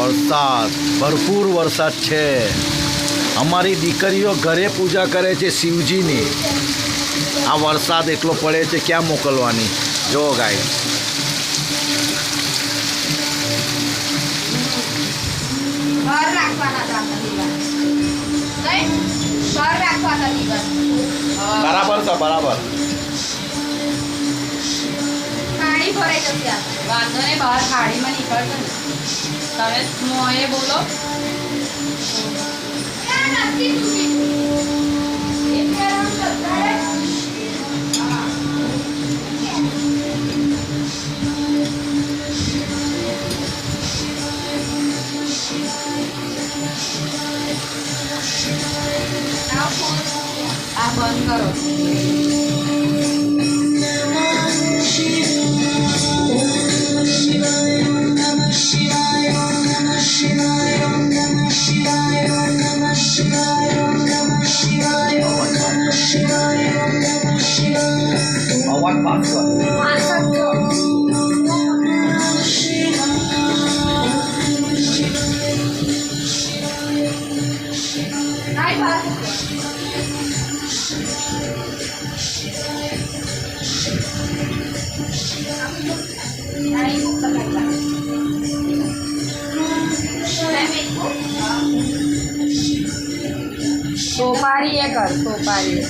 વરસાદ, ભરપૂર વરસાદ છે. અમારી દીકરીઓ ઘરે પૂજા કરે છે શિવજીની. આ વરસાદ એટલો પડે છે, ક્યાં મોકલવાની. જો ગાઈસ, બરાબર છે, બરાબર. ખાડી ભરાઈ જશે. વાંધો નહીં, બહાર ખાડીમાં નીકળશે ને. તમે મોએ બોલો. આ બંધ કરો. અવાજ પાસ કર. સોપારી એ કર, સોપારી.